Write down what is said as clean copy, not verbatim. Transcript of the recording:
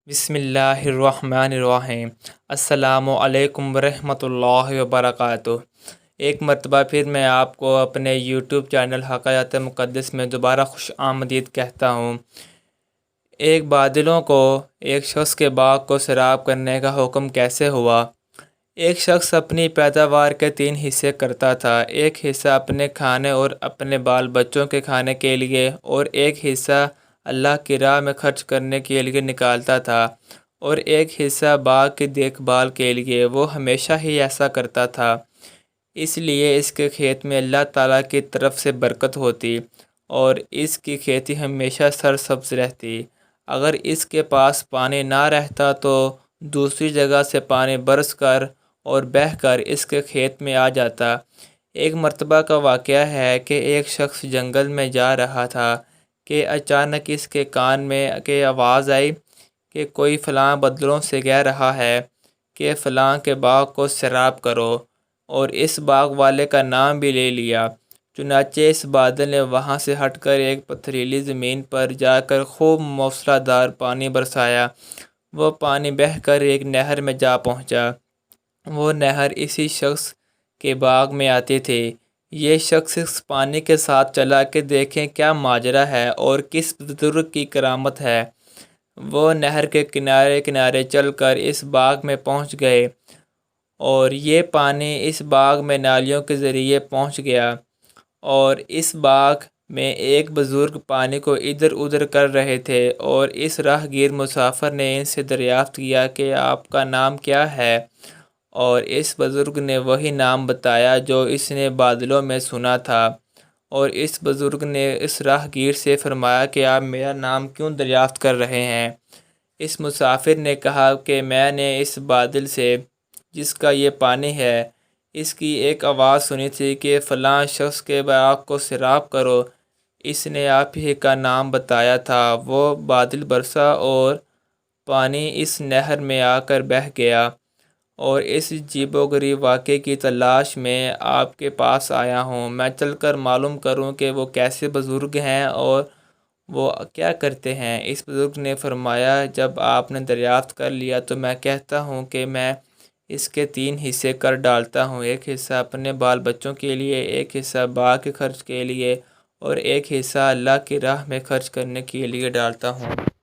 بسم اللہ الرحمن الرحیم۔ السلام علیکم ورحمۃ اللہ وبرکاتہ۔ ایک مرتبہ پھر میں آپ کو اپنے یوٹیوب چینل حقائق مقدس میں دوبارہ خوش آمدید کہتا ہوں۔ ایک بادلوں کو ایک شخص کے باغ کو سیراب کرنے کا حکم کیسے ہوا؟ ایک شخص اپنی پیداوار کے 3 حصے کرتا تھا۔ ایک حصہ اپنے کھانے اور اپنے بال بچوں کے کھانے کے لیے، اور ایک حصہ اللہ کی راہ میں خرچ کرنے کے لیے نکالتا تھا، اور ایک حصہ باغ کی دیکھ بھال کے لیے۔ وہ ہمیشہ ہی ایسا کرتا تھا، اس لیے اس کے کھیت میں اللہ تعالیٰ کی طرف سے برکت ہوتی، اور اس کی کھیتی ہمیشہ سرسبز رہتی۔ اگر اس کے پاس پانی نہ رہتا تو دوسری جگہ سے پانی برس کر اور بہہ کر اس کے کھیت میں آ جاتا۔ ایک مرتبہ کا واقعہ ہے کہ ایک شخص جنگل میں جا رہا تھا کہ اچانک اس کے کان میں آواز آئی کہ کوئی فلاں بادلوں سے کہہ رہا ہے کہ فلاں کے باغ کو سیراب کرو، اور اس باغ والے کا نام بھی لے لیا۔ چنانچہ اس بادل نے وہاں سے ہٹ کر ایک پتھریلی زمین پر جا کر خوب موسلا دھار پانی برسایا۔ وہ پانی بہہ کر ایک نہر میں جا پہنچا۔ وہ نہر اسی شخص کے باغ میں آتی تھی۔ یہ شخص اس پانی کے ساتھ چلا کہ دیکھیں کیا ماجرا ہے اور کس بزرگ کی کرامت ہے۔ وہ نہر کے کنارے کنارے چل کر اس باغ میں پہنچ گئے، اور یہ پانی اس باغ میں نالیوں کے ذریعے پہنچ گیا، اور اس باغ میں ایک بزرگ پانی کو ادھر ادھر کر رہے تھے، اور اس راہ گیر مسافر نے ان سے دریافت کیا کہ آپ کا نام کیا ہے، اور اس بزرگ نے وہی نام بتایا جو اس نے بادلوں میں سنا تھا۔ اور اس بزرگ نے اس راہ گیر سے فرمایا کہ آپ میرا نام کیوں دریافت کر رہے ہیں؟ اس مسافر نے کہا کہ میں نے اس بادل سے جس کا یہ پانی ہے، اس کی ایک آواز سنی تھی کہ فلاں شخص کے باغ کو سیراب کرو۔ اس نے آپ ہی کا نام بتایا تھا۔ وہ بادل برسا اور پانی اس نہر میں آ کر بہہ گیا، اور اس عجیب و غریب واقعے کی تلاش میں آپ کے پاس آیا ہوں۔ میں چل کر معلوم کروں کہ وہ کیسے بزرگ ہیں اور وہ کیا کرتے ہیں۔ اس بزرگ نے فرمایا، جب آپ نے دریافت کر لیا تو میں کہتا ہوں کہ میں اس کے 3 حصے کر ڈالتا ہوں۔ ایک حصہ اپنے بال بچوں کے لیے، ایک حصہ باغ کے خرچ کے لیے، اور ایک حصہ اللہ کی راہ میں خرچ کرنے کے لیے ڈالتا ہوں۔